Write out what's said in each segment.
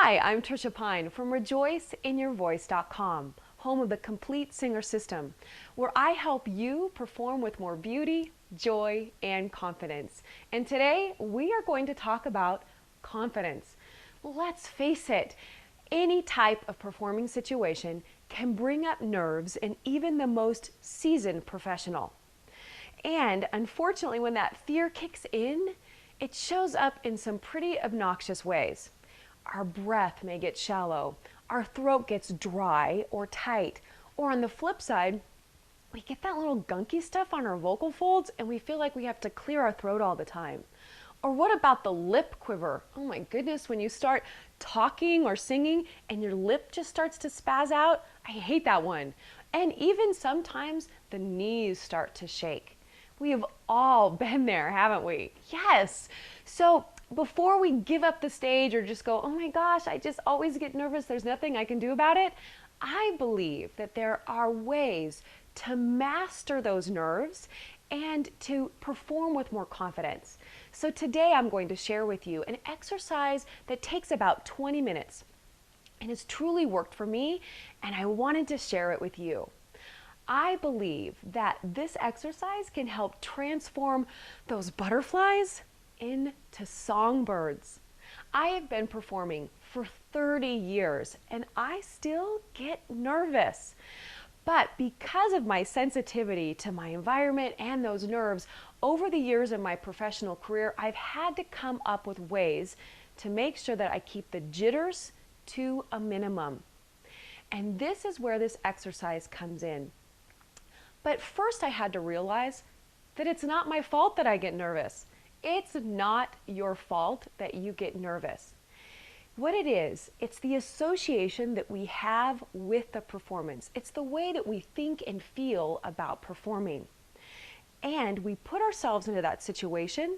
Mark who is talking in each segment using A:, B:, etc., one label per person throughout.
A: Hi, I'm Tricia Pine from rejoiceinyourvoice.com, home of the complete singer system, where I help you perform with more beauty, joy, and confidence. And today we are going to talk about confidence. Let's face it, any type of performing situation can bring up nerves in even the most seasoned professional. And unfortunately, when that fear kicks in, it shows up in some pretty obnoxious ways. Our breath may get shallow, our throat gets dry or tight, or on the flip side, we get that little gunky stuff on our vocal folds and we feel like we have to clear our throat all the time. Or what about the lip quiver? Oh my goodness, when you start talking or singing and your lip just starts to spaz out, I hate that one. And even sometimes the knees start to shake. We have all been there, haven't we? Yes. So before we give up the stage or just go, oh my gosh, I just always get nervous, there's nothing I can do about it, I believe that there are ways to master those nerves and to perform with more confidence. So today I'm going to share with you an exercise that takes about 20 minutes and has truly worked for me, and I wanted to share it with you. I believe that this exercise can help transform those butterflies into songbirds. I have been performing for 30 years and I still get nervous. But because of my sensitivity to my environment and those nerves, over the years of my professional career, I've had to come up with ways to make sure that I keep the jitters to a minimum. And this is where this exercise comes in. But first I had to realize that it's not my fault that I get nervous. It's not your fault that you get nervous. What it is, it's the association that we have with the performance. It's the way that we think and feel about performing. And we put ourselves into that situation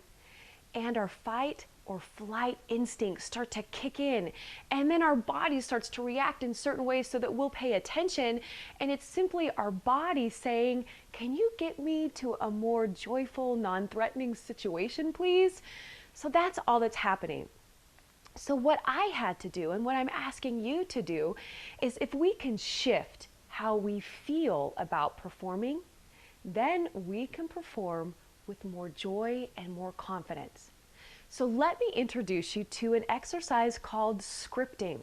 A: and our fight or flight instincts start to kick in, and then our body starts to react in certain ways so that we'll pay attention, and it's simply our body saying, can you get me to a more joyful, non-threatening situation, please? So that's all that's happening. So what I had to do, and what I'm asking you to do, is if we can shift how we feel about performing, then we can perform with more joy and more confidence. So let me introduce you to an exercise called scripting.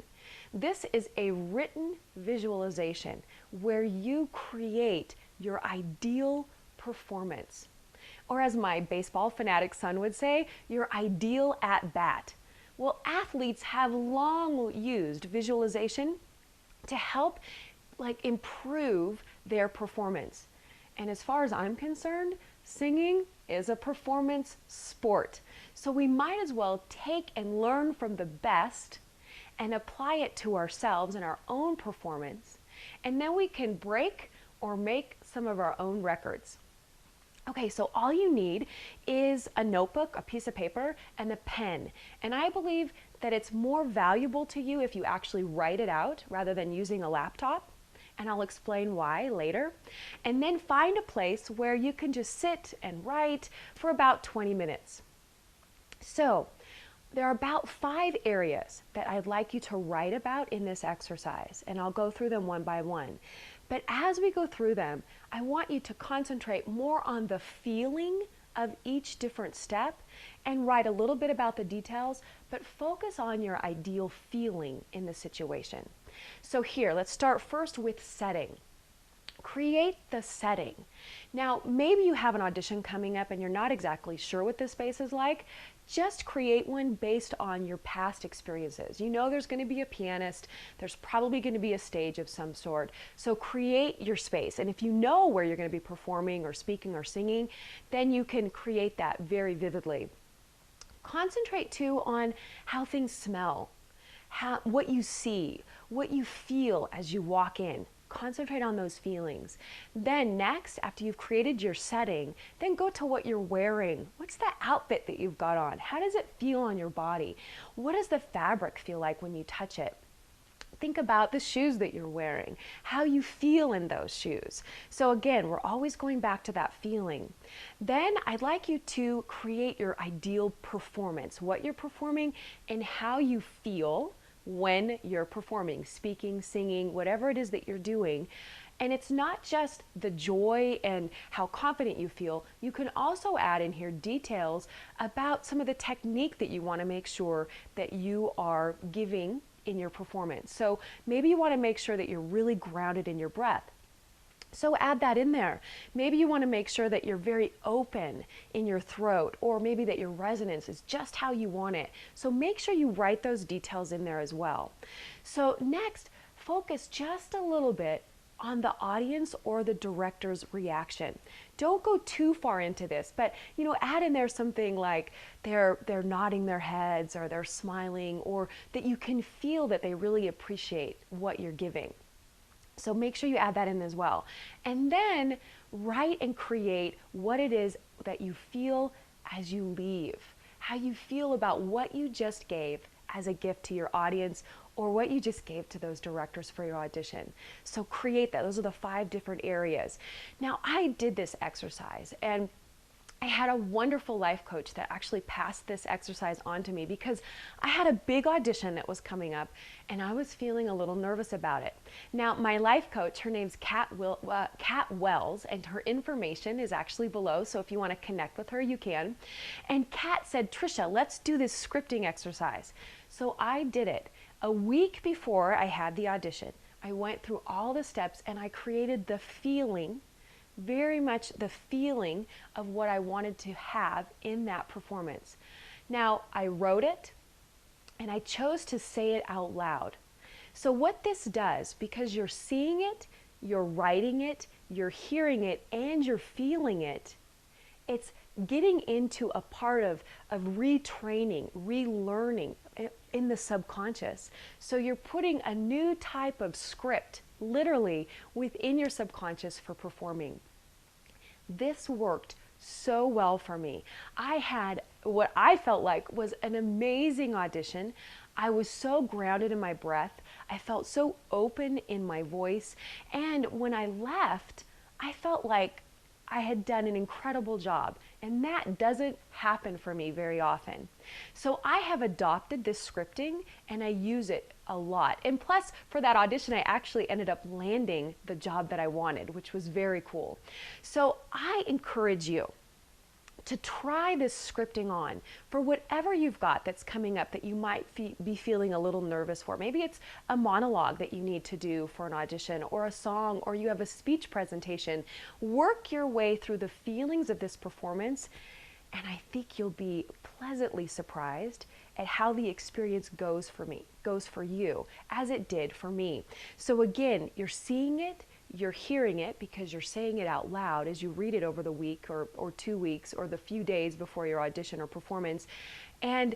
A: This is a written visualization where you create your ideal performance. Or as my baseball fanatic son would say, your ideal at bat. Well, athletes have long used visualization to help improve their performance. And as far as I'm concerned, singing is a performance sport. So we might as well take and learn from the best and apply it to ourselves and our own performance. And then we can break or make some of our own records. Okay, so all you need is a notebook, a piece of paper, and a pen. And I believe that it's more valuable to you if you actually write it out rather than using a laptop. And I'll explain why later. And then find a place where you can just sit and write for about 20 minutes. So there are about 5 areas that I'd like you to write about in this exercise, and I'll go through them one by one. But as we go through them, I want you to concentrate more on the feeling of each different step and write a little bit about the details, but focus on your ideal feeling in the situation. So here, let's start first with setting. Create the setting. Now, maybe you have an audition coming up and you're not exactly sure what this space is like. Just create one based on your past experiences. You know there's going to be a pianist, there's probably going to be a stage of some sort. So create your space. And if you know where you're going to be performing or speaking or singing, then you can create that very vividly. Concentrate too on how things smell, what you see, what you feel as you walk in. Concentrate on those feelings. Then next, after you've created your setting, then go to what you're wearing. What's the outfit that you've got on? How does it feel on your body? What does the fabric feel like when you touch it? Think about the shoes that you're wearing, how you feel in those shoes. So again, we're always going back to that feeling. Then I'd like you to create your ideal performance, what you're performing and how you feel when you're performing, speaking, singing, whatever it is that you're doing. And it's not just the joy and how confident you feel. You can also add in here details about some of the technique that you want to make sure that you are giving in your performance. So maybe you want to make sure that you're really grounded in your breath. So add that in there. Maybe you want to make sure that you're very open in your throat, or maybe that your resonance is just how you want it. So make sure you write those details in there as well. So next, focus just a little bit on the audience or the director's reaction. Don't go too far into this, but add in there something like they're nodding their heads, or they're smiling, or that you can feel that they really appreciate what you're giving. So make sure you add that in as well. And then write and create what it is that you feel as you leave, how you feel about what you just gave as a gift to your audience, or what you just gave to those directors for your audition. So create that. Those are the 5 different areas. Now, I did this exercise, and I had a wonderful life coach that actually passed this exercise on to me, because I had a big audition that was coming up and I was feeling a little nervous about it. Now, my life coach, her name's Kat Wells, and her information is actually below, so if you want to connect with her, you can. And Kat said, Tricia, let's do this scripting exercise. So I did it. A week before I had the audition, I went through all the steps and I created the feeling, very much the feeling of what I wanted to have in that performance. Now, I wrote it and I chose to say it out loud. So what this does, because you're seeing it, you're writing it, you're hearing it, and you're feeling it, it's getting into a part of retraining, relearning in the subconscious. So you're putting a new type of script literally within your subconscious for performing. This worked so well for me. I had what I felt like was an amazing audition. I was so grounded in my breath. I felt so open in my voice. And when I left, I felt like I had done an incredible job, and that doesn't happen for me very often. So I have adopted this scripting and I use it a lot. And plus, for that audition, I actually ended up landing the job that I wanted, which was very cool. So I encourage you to try this scripting on for whatever you've got that's coming up that you might be feeling a little nervous for. Maybe it's a monologue that you need to do for an audition, or a song, or you have a speech presentation. Work your way through the feelings of this performance, and I think you'll be pleasantly surprised at how the experience goes for you, as it did for me. So again, you're seeing it, you're hearing it because you're saying it out loud as you read it over the week or 2 weeks or the few days before your audition or performance, and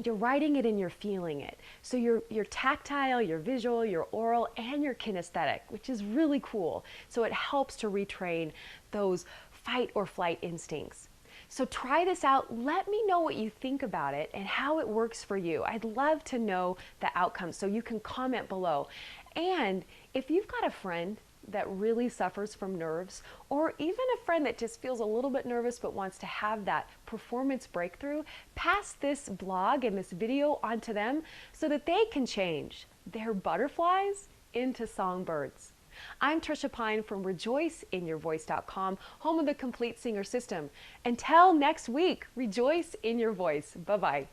A: you're writing it and you're feeling it. So you're tactile, you're visual, you're oral, and you're kinesthetic, which is really cool. So it helps to retrain those fight or flight instincts. So try this out. Let me know what you think about it and how it works for you. I'd love to know the outcomes, so you can comment below. And if you've got a friend that really suffers from nerves, or even a friend that just feels a little bit nervous but wants to have that performance breakthrough, pass this blog and this video on to them so that they can change their butterflies into songbirds. I'm Tricia Pine from RejoiceInYourVoice.com, home of the complete singer system. Until next week, rejoice in your voice. Bye-bye.